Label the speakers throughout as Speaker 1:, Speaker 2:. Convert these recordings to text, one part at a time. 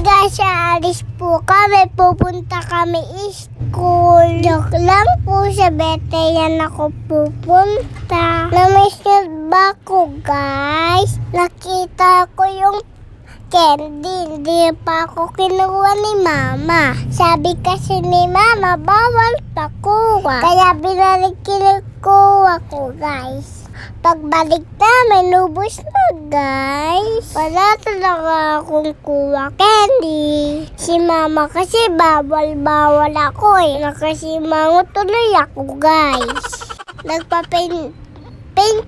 Speaker 1: guys, aalis po kami. Pupunta kami school. Joke lang po sa bete yan ako pupunta. Namiss niyo ba ko guys? Nakita ko yung candy. Hindi pa ako kinuha ni mama. Sabi kasi ni mama, bawal pakuha. Kaya binalik kinukuha ko guys. Pagbalik namin, ubos na guys. Wala talaga akong kuha candy. Si mama kasi bawal ako eh. Nakasimangot tuloy ako guys. Nagpa-paint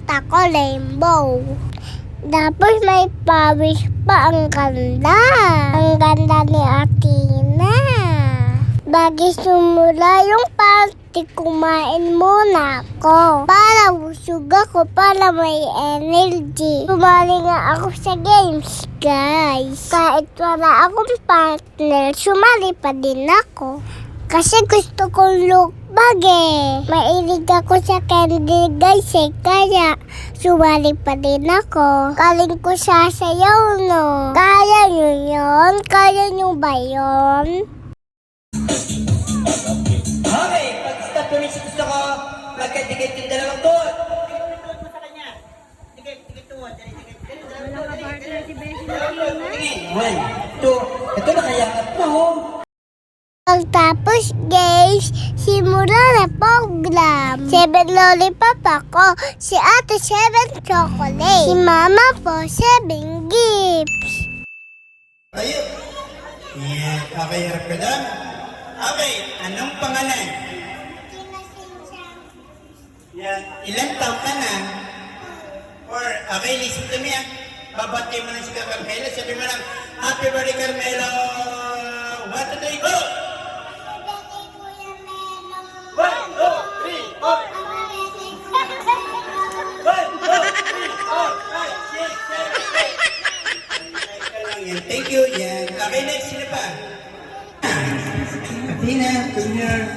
Speaker 1: ako rainbow. Tapos may pawis pa, ang ganda. Ang ganda ni Athena. Bago sumula yung party, kumain muna ako. Para busog ako, para may energy. Sumali nga ako sa games, guys. Kahit wala akong partner, sumali pa din ako. Kasi gusto kong look bag eh. Mailig ako sa candy guys eh. Kaya sumali pa din ako. Kaling ko sasayaw no. Kaya nyo yun? Kaya nyo ba yun?
Speaker 2: Okay, pag-stop kami sa gusto ko, magkadikit yung dalawang tuwod. Dikit mo sa kanya. Dikit tuwod. One, two. Ito nakayakap mo.
Speaker 1: Pagtapos guys, simula na program. 7 lollipop ako, si ate 7 chocolate, si mama po 7 gifts.
Speaker 2: Tayo. Yeah, okay, harap ka doon. Okay, anong pangalan? Yeah, ilang taon ka na? Or, okay, listen to me ah. Babati mo na si Carmelo. Sabi mo lang, Happy birthday, Carmelo! 1, 2, 3, go! 1, 2, 3, 4! 1, 2, 3, 4! Thank you, yan. Okay, next, sino pa? Athena, come here.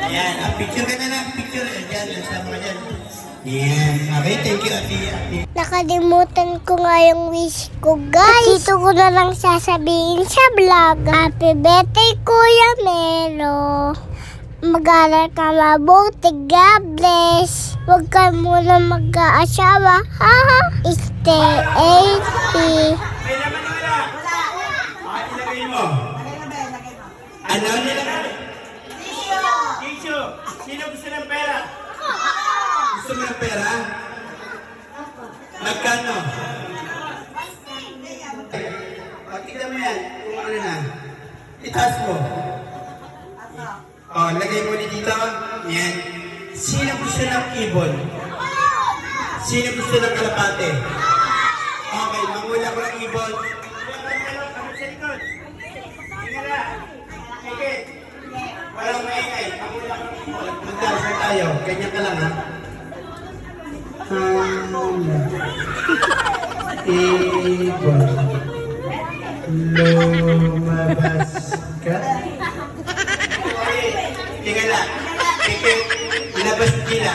Speaker 2: Ayan, picture ka na. Picture. Ayan, nasama ka dyan. Ayan, okay, thank you, Athena.
Speaker 1: Nakalimutan ko nga yung wish ko guys. Dito ko na lang sasabihin sa vlog. Happy birthday Kuya Melo. Mag-aral ka mabuti. God bless. Huwag ka muna mag-aasawa. Ha? Stay healthy.
Speaker 2: May naman wala. Ilagay mo. Ano nilagay? Tissue. Sino gusto ng pera? Gusto mo ng pera? Magkano? Tignan mo yan. Kung ano na. Itaas mo. Oh, lagay mo ni dito. Yan. Sino gusto ng ibon? Sino gusto ng kalapate? Okay, mangula ko ng ibon. Walang maingay. Mangula ko ng ibon. Magdasal tayo. Ganyan ka lang ha. Ibon. Lumabas ka? Tingnan lang. Ilabas nila.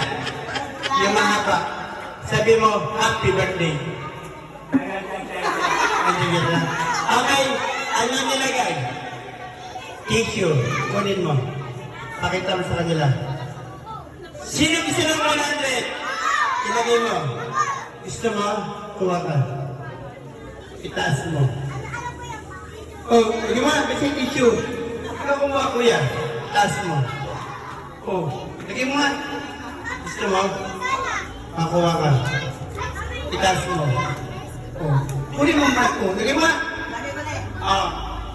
Speaker 2: Yung mahaba. Sabi mo, happy birthday. Okay, ano nilagay? Tissue. Kunin mo. Pakita mo sa kanila. Sino gusto ng 100? Ilagay mo. Gusto mo? Kuha ka. Itaas mo. Oh, lagay mo. Basta yung tissue. Ikaw kumuha, kuya. Itaas mo. Oh, lagay mo nga. Gusto mo? Makuha ka. Itaas mo. Oh. Kunin mo ang ko. Lagay mo nga.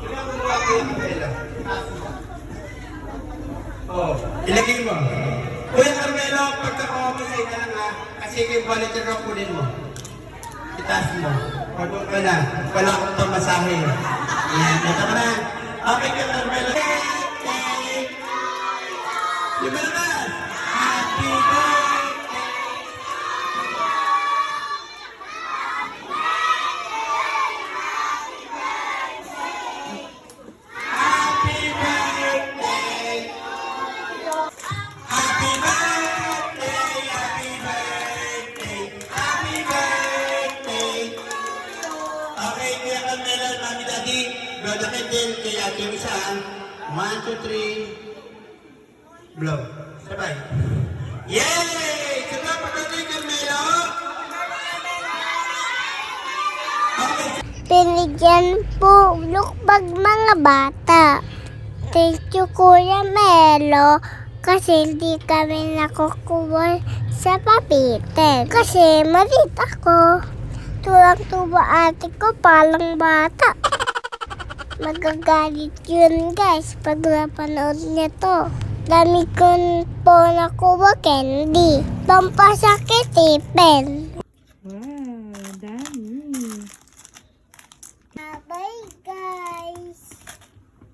Speaker 2: Ikaw kumuha ko yung pera. Itaas mo. Oh, ilagay mo. Kuya Carmelo, pagka-umusay na lang ha. Kasi yung volunteer ko kunin mo. Itaas mo. Pagod ka na. Wala akong pamasahe. Yan, nata ka na. Okay ka Carmelo. Yung malakas! Happy birthday! Happy birthday! Happy birthday! Happy birthday! Happy birthday! Mami Daddy, Brother Kendall, kay Ate yung isaan. 1, 2, 3. Blow. Sabay. Yay! Sige, pagdating Carmelo. Okay.
Speaker 1: Binigyan po lukbag mga bata. Thank you, Kuya Melo, kasi hindi kami nakukuha sa papitin. Kasi malit ako. Tuwang-tuwa ate ko, palang bata. Magagalit yun, guys, pag napanood niya to. Dami ko po nakuha candy. Pampasakit ipin.